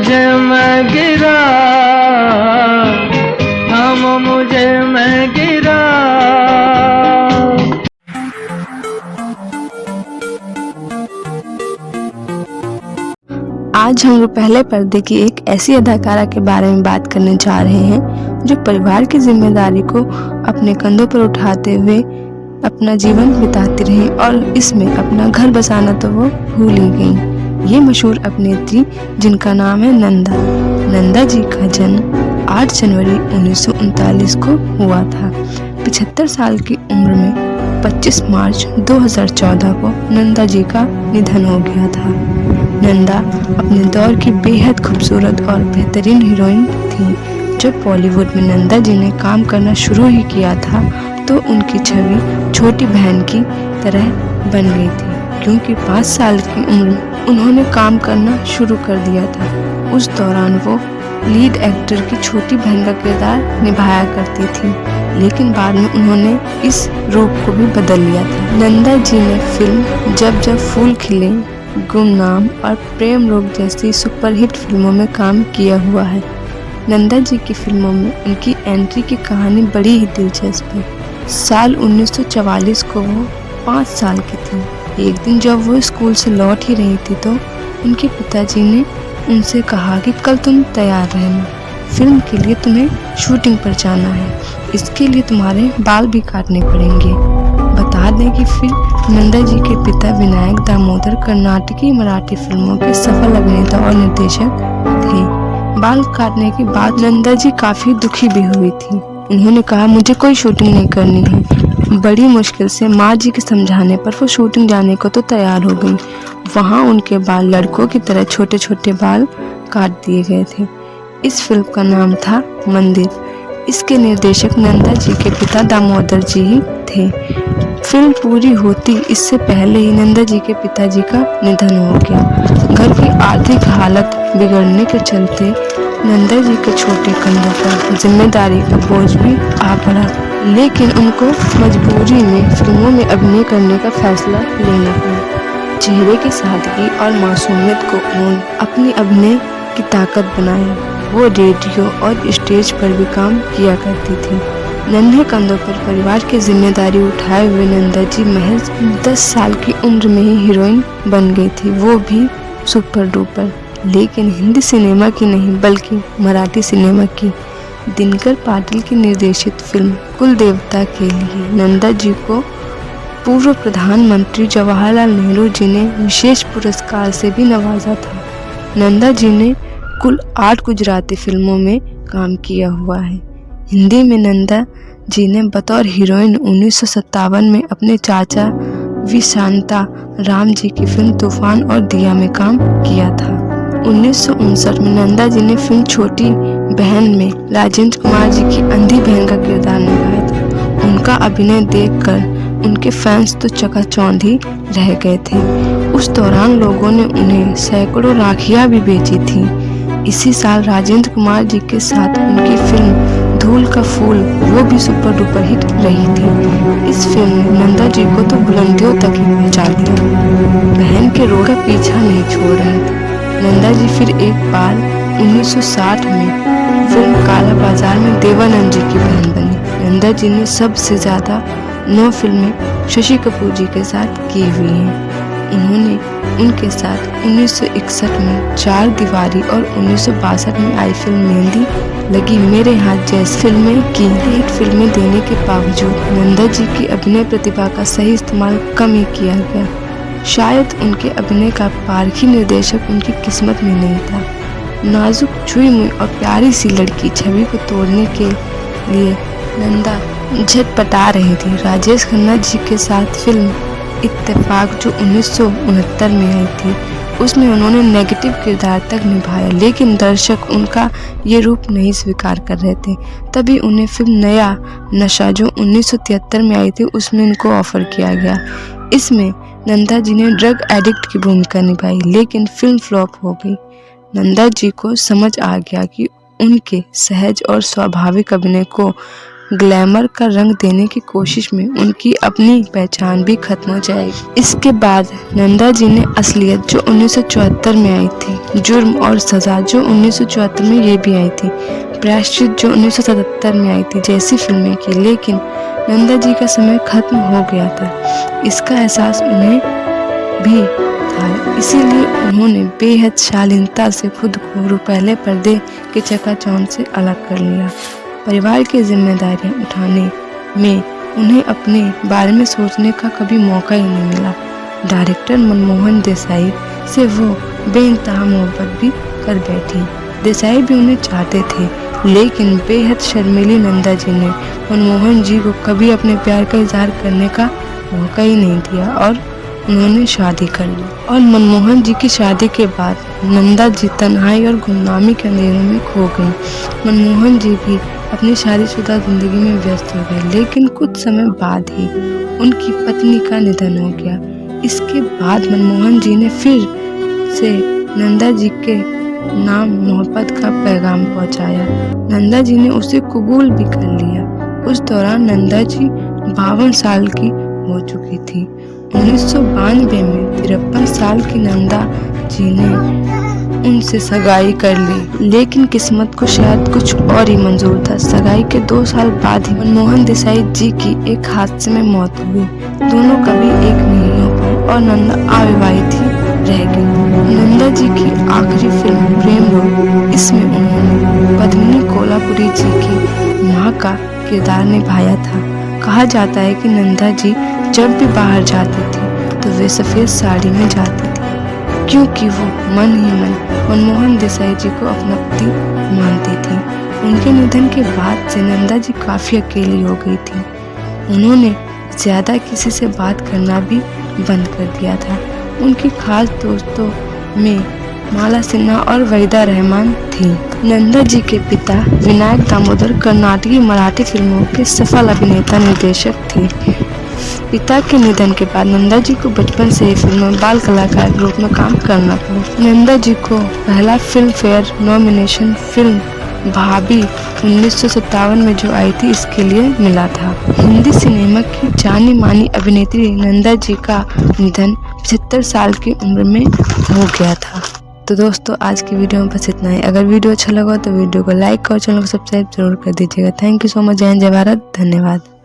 मुझे मैं गिरा, थामो मुझे मैं गिरा। आज हम लोग पहले पर्दे की एक ऐसी अदाकारा के बारे में बात करने जा रहे हैं जो परिवार की जिम्मेदारी को अपने कंधों पर उठाते हुए अपना जीवन बिताती रही और इसमें अपना घर बसाना तो वो भूल ही गई। ये मशहूर अभिनेत्री जिनका नाम है नंदा। नंदा जी का जन्म 8 जनवरी 1939 को हुआ था। 75 साल की उम्र में 25 मार्च 2014 को नंदा जी का निधन हो गया था। नंदा अपने दौर की बेहद खूबसूरत और बेहतरीन हीरोइन थी। जब बॉलीवुड में नंदा जी ने काम करना शुरू ही किया था तो उनकी छवि छोटी बहन की तरह बन गई थी, क्योंकि 5 साल की उम्र में उन्होंने काम करना शुरू कर दिया था। उस दौरान वो लीड एक्टर की छोटी बहन का किरदार निभाया करती थी, लेकिन बाद में उन्होंने इस रूप को भी बदल लिया था। नंदा जी ने फिल्म जब जब फूल खिले, गुमनाम और प्रेम रोग जैसी सुपरहिट फिल्मों में काम किया हुआ है। नंदा जी की फिल्मों में उनकी एंट्री की कहानी बड़ी ही दिलचस्प है। साल 1944 को वो 5 साल की थी। एक दिन जब वो स्कूल से लौट ही रही थी तो उनके पिताजी ने उनसे कहा कि कल तुम तैयार रहना, फिल्म के लिए तुम्हें शूटिंग पर जाना है, इसके लिए तुम्हारे बाल भी काटने पड़ेंगे। बता दें कि फिर नंदा जी के पिता विनायक दामोदर कर्नाटकी मराठी फिल्मों के सफल अभिनेता और निर्देशक थे। बाल काटने के बाद नंदा जी काफी दुखी भी हुई थी। उन्होंने कहा मुझे कोई शूटिंग नहीं करनी है। बड़ी मुश्किल से माँ जी के समझाने पर वो शूटिंग जाने को तो तैयार हो गई। वहाँ उनके बाल लड़कों की तरह छोटे छोटे बाल काट दिए गए थे। इस फिल्म का नाम था मंदिर। इसके निर्देशक नंदा जी के पिता दामोदर जी ही थे। फिल्म पूरी होती इससे पहले ही नंदा जी के पिताजी का निधन हो गया। घर की आर्थिक हालत बिगड़ने के चलते नंदा जी के छोटे कंधों पर जिम्मेदारी का बोझ भी आ पड़ा, लेकिन उनको मजबूरी में फिल्मों में अभिनय करने का फैसला लेना पड़ा। चेहरे की सादगी और मासूमियत को उन्होंने अपनी अभिनय की ताकत बनाया। वो रेडियो और स्टेज पर भी काम किया करती थी। नन्हे कंधों पर परिवार की जिम्मेदारी उठाए हुए नंदा जी महज 10 साल की उम्र में ही हीरोइन बन गई थी, वो भी सुपर डुपर। लेकिन हिंदी सिनेमा की नहीं बल्कि मराठी सिनेमा की। दिनकर पाटिल की निर्देशित फिल्म कुल देवता के लिए नंदा जी को पूर्व प्रधानमंत्री जवाहरलाल नेहरू जी ने विशेष पुरस्कार से भी नवाजा था। नंदा जी ने कुल 8 गुजराती फिल्मों में काम किया हुआ है। हिंदी में नंदा जी ने बतौर हीरोइन 1957 में अपने चाचा वी शांता राम जी की फिल्म तूफान और दिया में काम किया था। 1959 में नंदा जी ने फिल्म छोटी बहन में राजेंद्र कुमार जी की अंधी बहन का किरदार निभाया था। उनका अभिनय देखकर उनके फैंस तो चकाचौंध ही रह गए थे। उस दौरान लोगों ने उन्हें सैकड़ों राखियां भी बेची थी। इसी साल राजेंद्र कुमार जी के साथ उनकी फिल्म धूल का फूल वो भी सुपर डुपर हिट रही थी। इस फिल्म ने नंदा जी को तो बुलंदियों तक ही पहुंचा दिया। बहन के रोग का पीछा नहीं छोड़ रहे थे। नंदा जी फिर एक बार 1960 में फिल्म काला बाजार में देवानंद जी की बहन बनी। नंदा जी ने सबसे ज्यादा 9 फिल्में शशि कपूर जी के साथ की हुई हैं। उन्होंने उनके साथ 1961 में 4 दीवारी और 1962 में आई फिल्म मेहंदी लगी मेरे हाथ जैसी फिल्में की। हिट फिल्में देने के बावजूद नंदा जी की अभिनय प्रतिभा का सही इस्तेमाल कम ही किया गया। शायद उनके अभिनय का पारखी निर्देशक उनकी किस्मत में नहीं था। नाजुक, छुई मुई और प्यारी सी लड़की छवि को तोड़ने के लिए नंदा झटपटा रही थी। राजेश खन्ना जी के साथ फिल्म इत्तेफाक जो 1969 में आई थी, उसमें उन्होंने नेगेटिव किरदार तक निभाया, लेकिन दर्शक उनका ये रूप नहीं स्वीकार कर रहे थे। तभी उन्हें फिल्म नया नशा जो 1973 में आई थी उसमें उनको ऑफर किया गया। इसमें नंदा जी ने ड्रग एडिक्ट की भूमिका निभाई, लेकिन फिल्म फ्लॉप हो गई। नंदा जी को समझ आ गया कि उनके सहज और स्वाभाविक अभिनय को ग्लैमर का रंग देने की कोशिश में उनकी अपनी पहचान भी खत्म हो जाएगी। इसके बाद नंदा जी ने असलियत जो 1974 में आई थी, जुर्म और सजा जो 1974 में ये भी आई थी, प्रायश्चित जो 1977 में आई थी जैसी फिल्में की, लेकिन नंदा जी का समय खत्म हो गया था। इसका एहसास उन्हें भी था, इसीलिए उन्होंने बेहद शालीनता से खुद को रुपहले पर्दे के चकाचौंध से अलग कर लिया। परिवार की जिम्मेदारियां उठाने में उन्हें अपने बारे में सोचने का कभी मौका ही नहीं मिला। डायरेक्टर मनमोहन देसाई से वो बेइंतहा मोहब्बत भी कर बैठी। देसाई भी उन्हें चाहते थे, लेकिन बेहद शर्मीली नंदा जी ने मनमोहन जी को कभी अपने प्यार का इजहार करने का मौका ही नहीं दिया और उन्होंने शादी कर ली। और मनमोहन जी की शादी के बाद नंदा जी तन्हाई और गुमनामी के अंधेरों में खो गईं। मनमोहन जी भी अपनी शादीशुदा जिंदगी में व्यस्त हो गए, लेकिन कुछ समय बाद ही उनकी पत्नी का निधन हो गया। इसके बाद मनमोहन जी ने फिर से नंदा जी के नाम मोहब्बत का पैगाम पहुंचाया। नंदा जी ने उसे कबूल भी कर लिया। उस दौरान नंदा जी 52 साल की हो चुकी थी। 1992 में 53 साल की नंदा जी ने उनसे सगाई कर ली, लेकिन किस्मत को शायद कुछ और ही मंजूर था। सगाई के 2 साल बाद ही मनमोहन देसाई जी की एक हादसे में मौत हुई। दोनों कभी एक नहीं हो पाए और नंदा अविवाहित ही रह गई। नंदा जी की आखिरी फिल्म प्रेम रोग, इसमें उन्होंने पद्मिनी कोल्हापुरी जी की मां का किरदार निभाया था। कहा जाता है कि नंदा जी जब भी बाहर जाती थी तो वे सफेद साड़ी में जाती थी, क्योंकि वो मन ही मन मनमोहन देसाई जी को अपना पति मानती थी। उनके निधन के बाद से नंदा जी काफी अकेली हो गई थी। उन्होंने ज्यादा किसी से बात करना भी बंद कर दिया था। उनकी खास दोस्तों में माला सिन्हा और वहीदा रहमान थी। नंदा जी के पिता विनायक दामोदर कर्नाटकी मराठी फिल्मों के सफल अभिनेता निर्देशक थे। पिता के निधन के बाद नंदा जी को बचपन से ही फिल्म में बाल कलाकार के रूप में काम करना पड़ा। नंदा जी को पहला फिल्म फेयर नॉमिनेशन फिल्म भाभी 1957 में जो आई थी इसके लिए मिला था। हिंदी सिनेमा की जानी मानी अभिनेत्री नंदा जी का निधन 75 साल की उम्र में हो गया था। तो दोस्तों आज की वीडियो में बस इतना ही। अगर वीडियो अच्छा लगा तो वीडियो को लाइक और चैनल को सब्सक्राइब जरूर कर दीजिएगा। Thank you so much. जय हिंद, जय भारत, धन्यवाद।